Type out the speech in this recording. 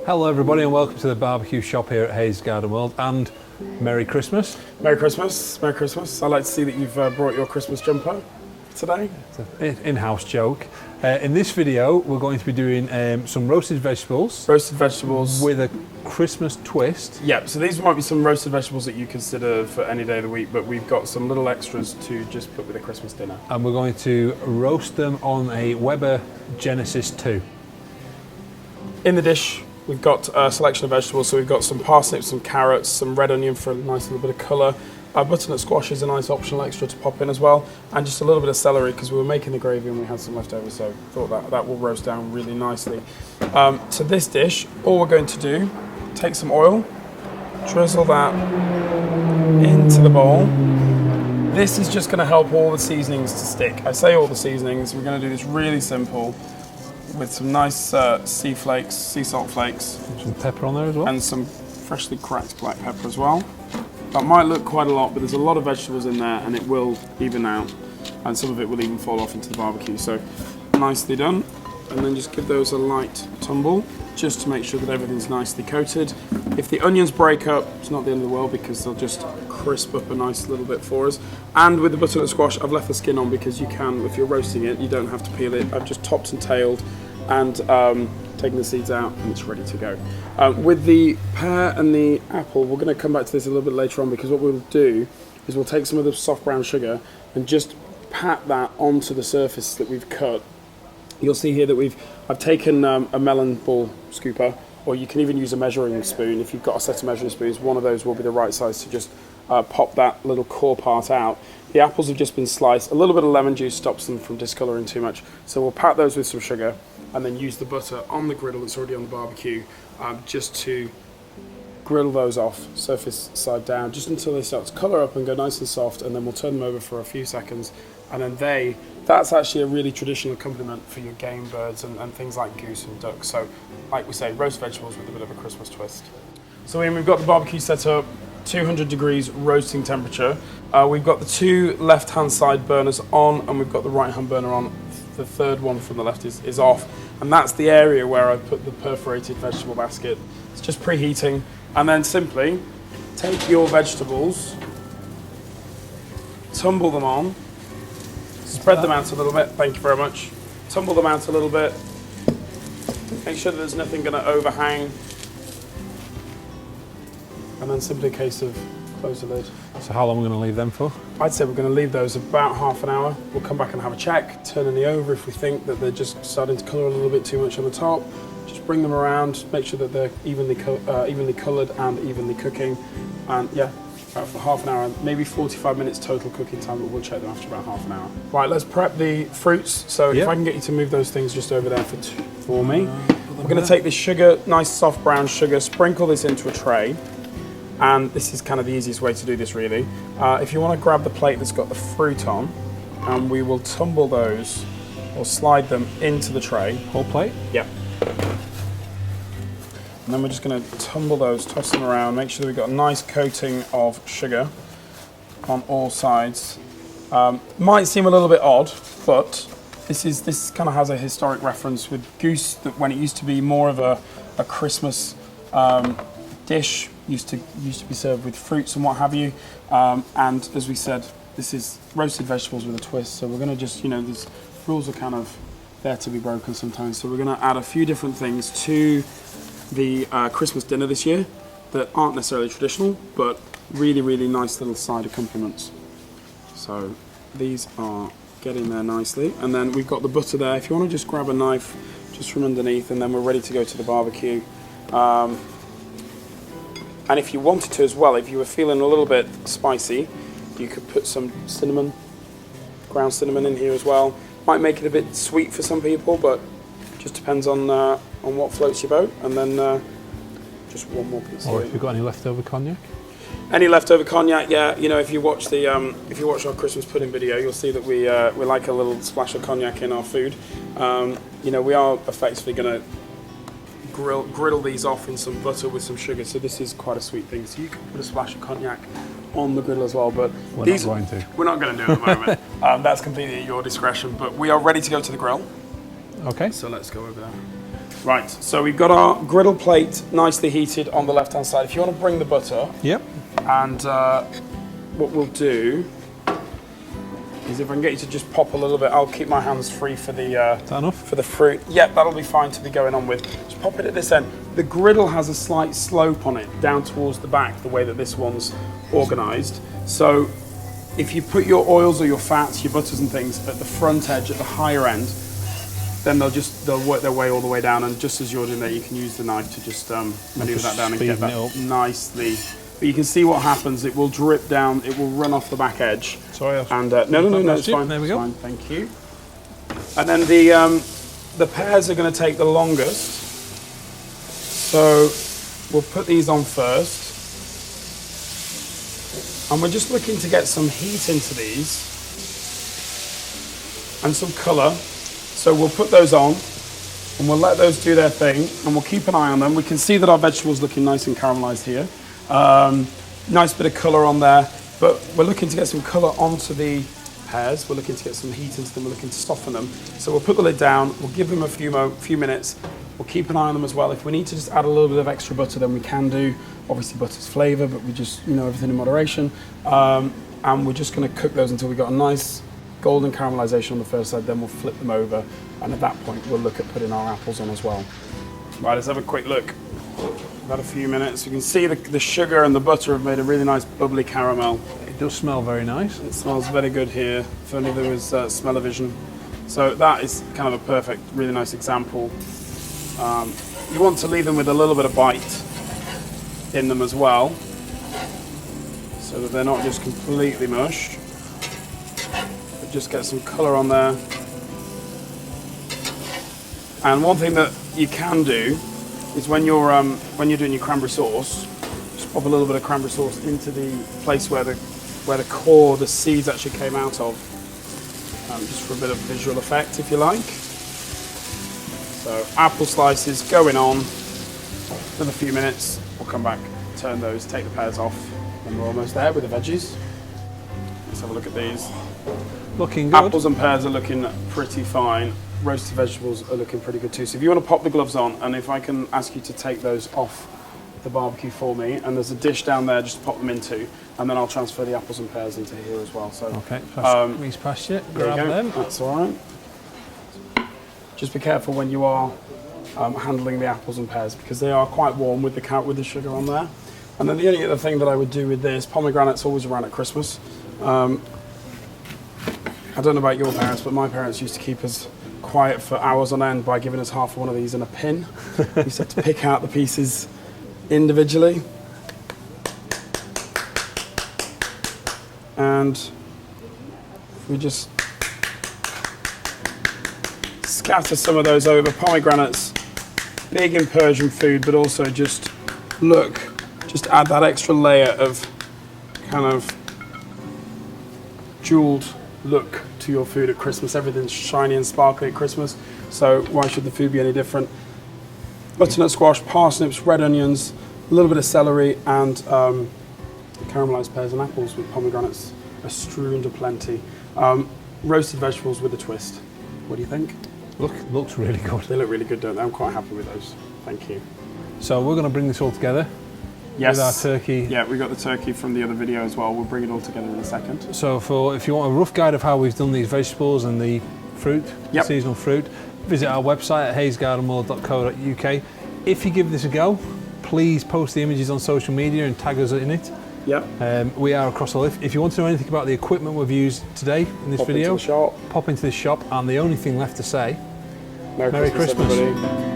Hello everybody and welcome to the barbecue shop here at Hayes Garden World, and Merry Christmas. Merry Christmas, Merry Christmas. I like to see that you've brought your Christmas jumper today. It's an in-house joke. In this video we're going to be doing some roasted vegetables. Roasted vegetables. With a Christmas twist. Yeah, so these might be some roasted vegetables that you consider for any day of the week, but we've got some little extras to just put with a Christmas dinner. And we're going to roast them on a Weber Genesis 2. In the dish, we've got a selection of vegetables. So we've got some parsnips, some carrots, some red onion for a nice little bit of colour. Butternut squash is a nice optional extra to pop in as well. And just a little bit of celery because we were making the gravy and we had some left over. So thought that will roast down really nicely. To this dish, all we're going to do, take some oil, drizzle that into the bowl. This is just going to help all the seasonings to stick. I say all the seasonings, we're going to do this really simple with some nice sea salt flakes. Some pepper on there as well. And some freshly cracked black pepper as well. That might look quite a lot, but there's a lot of vegetables in there and it will even out. And some of it will even fall off into the barbecue. So nicely done. And then just give those a light tumble, just to make sure that everything's nicely coated. If the onions break up, it's not the end of the world because they'll just crisp up a nice little bit for us. And with the butternut squash, I've left the skin on because you can, if you're roasting it, you don't have to peel it. I've just topped and tailed and taken the seeds out and it's ready to go. With the pear and the apple, we're going to come back to this a little bit later on because what we'll do is we'll take some of the soft brown sugar and just pat that onto the surface that we've cut. You'll see here that I've taken a melon ball scooper, or you can even use a measuring spoon. If you've got a set of measuring spoons, one of those will be the right size to just pop that little core part out. The apples have just been sliced. A little bit of lemon juice stops them from discolouring too much. So we'll pat those with some sugar and then use the butter on the griddle that's already on the barbecue just to griddle those off, surface side down, just until they start to colour up and go nice and soft, and then we'll turn them over for a few seconds. And then that's actually a really traditional accompaniment for your game birds and things like goose and duck. So like we say, roast vegetables with a bit of a Christmas twist. So we've got the barbecue set up, 200 degrees roasting temperature. We've got the two left-hand side burners on and we've got the right-hand burner on. The third one from the left is off. And that's the area where I put the perforated vegetable basket. It's just preheating. And then simply take your vegetables, tumble them on, spread them out a little bit, thank you very much. Tumble them out a little bit. Make sure that there's nothing going to overhang. And then simply a case of close the lid. So how long are we going to leave them for? I'd say we're going to leave those about half an hour. We'll come back and have a check, turn any over if we think that they're just starting to colour a little bit too much on the top. Just bring them around, make sure that they're evenly coloured and evenly cooking. And yeah, about for half an hour, maybe 45 minutes total cooking time, but we'll check them after about half an hour. Right, let's prep the fruits. So if I can get you to move those things just over there for me. We're going to take this sugar, nice soft brown sugar, sprinkle this into a tray. And this is kind of the easiest way to do this really. If you want to grab the plate that's got the fruit on, and we will tumble those or slide them into the tray. Whole plate? Yeah. And then we're just going to tumble those, toss them around, make sure that we've got a nice coating of sugar on all sides. Might seem a little bit odd, but this kind of has a historic reference with goose, that when it used to be more of a Christmas dish, used to be served with fruits and what have you. And as we said, this is roasted vegetables with a twist. So we're going to just, these rules are kind of there to be broken sometimes. So we're going to add a few different things to the Christmas dinner this year that aren't necessarily traditional, but really, really nice little side accompaniments. So these are getting there nicely. And then we've got the butter there. If you want to just grab a knife just from underneath, and then we're ready to go to the barbecue. And if you wanted to as well, if you were feeling a little bit spicy, you could put some cinnamon, ground cinnamon in here as well. Might make it a bit sweet for some people, but just depends on what floats your boat. And then just one more piece. Or if you've got any leftover cognac. Any leftover cognac, yeah. If you watch our Christmas pudding video, you'll see that we like a little splash of cognac in our food. We are effectively going to griddle these off in some butter with some sugar, so this is quite a sweet thing. So you can put a splash of cognac on the griddle as well, but we're not going to. We're not going to do it at the moment. That's completely at your discretion, but we are ready to go to the grill. Okay. So let's go over there. Right, so we've got our griddle plate nicely heated on the left-hand side. If you want to bring the butter, Yep. and what we'll do is if I can get you to just pop a little bit, I'll keep my hands free for the Is that enough? for the fruit. Yep, that'll be fine to be going on with. Just pop it at this end. The griddle has a slight slope on it down towards the back, the way that this one's organised. So if you put your oils or your fats, your butters and things at the front edge, at the higher end, then they'll work their way all the way down. And just as you're doing there, you can use the knife to just maneuver that down and get that up nicely. But you can see what happens. It will drip down. It will run off the back edge. Sorry. And no, it's fine. There we It's go. fine, thank you. And then the pears are going to take the longest. So we'll put these on first. And we're just looking to get some heat into these and some colour. So we'll put those on and we'll let those do their thing and we'll keep an eye on them. We can see that our vegetables looking nice and caramelised here. Nice bit of colour on there, but we're looking to get some colour onto the pears. We're looking to get some heat into them. We're looking to soften them. So we'll put the lid down. We'll give them a few minutes. We'll keep an eye on them as well. If we need to just add a little bit of extra butter, then we can do. Obviously butter's flavour, but we just, everything in moderation. And we're just going to cook those until we've got a nice golden caramelisation on the first side. Then we'll flip them over. And at that point, we'll look at putting our apples on as well. Right, let's have a quick look. About a few minutes. You can see the sugar and the butter have made a really nice bubbly caramel. It does smell very nice. It smells very good here, if only there was smell-o-vision. So that is kind of a perfect, really nice example. You want to leave them with a little bit of bite in them as well, so that they're not just completely mush, but just get some colour on there. And one thing that you can do is when you're doing your cranberry sauce, just pop a little bit of cranberry sauce into the place where the core, the seeds actually came out of, just for a bit of visual effect, if you like. So apple slices going on. Another few minutes. We'll come back, turn those, take the pears off, and we're almost there with the veggies. Let's have a look at these. Looking good. Apples and pears are looking pretty fine. Roasted vegetables are looking pretty good too. So if you want to pop the gloves on, and if I can ask you to take those off the barbecue for me, and there's a dish down there just to pop them into, and then I'll transfer the apples and pears into here as well. So Okay, squeeze past you, there you grab go. them. That's all right. Just be careful when you are handling the apples and pears, because they are quite warm with the sugar on there. And then the only other thing that I would do with this, pomegranate's always around at Christmas. I don't know about your parents, but my parents used to keep us quiet for hours on end by giving us half one of these and a pin. We used to have to pick out the pieces individually. And we just scatter some of those over. Pomegranates, big in Persian food, but also just add that extra layer of kind of jeweled look to your food at Christmas. Everything's shiny and sparkly at Christmas, so why should the food be any different? Butternut squash, parsnips, red onions, a little bit of celery, and caramelised pears and apples with pomegranates are strewn to plenty. Roasted vegetables with a twist. What do you think? Looks really good. They look really good, don't they? I'm quite happy with those. Thank you. So we're going to bring this all together. Yes. With our turkey. Yeah, we got the turkey from the other video as well. We'll bring it all together in a second. So if you want a rough guide of how we've done these vegetables and the fruit, Yep. seasonal fruit, visit our website at hayesgardenworld.co.uk. If you give this a go, please post the images on social media and tag us in it. Yep. We are across the lift. If you want to know anything about the equipment we've used today in this Pop video, into the shop. pop into this shop, and the only thing left to say, Merry Christmas, Christmas. everybody.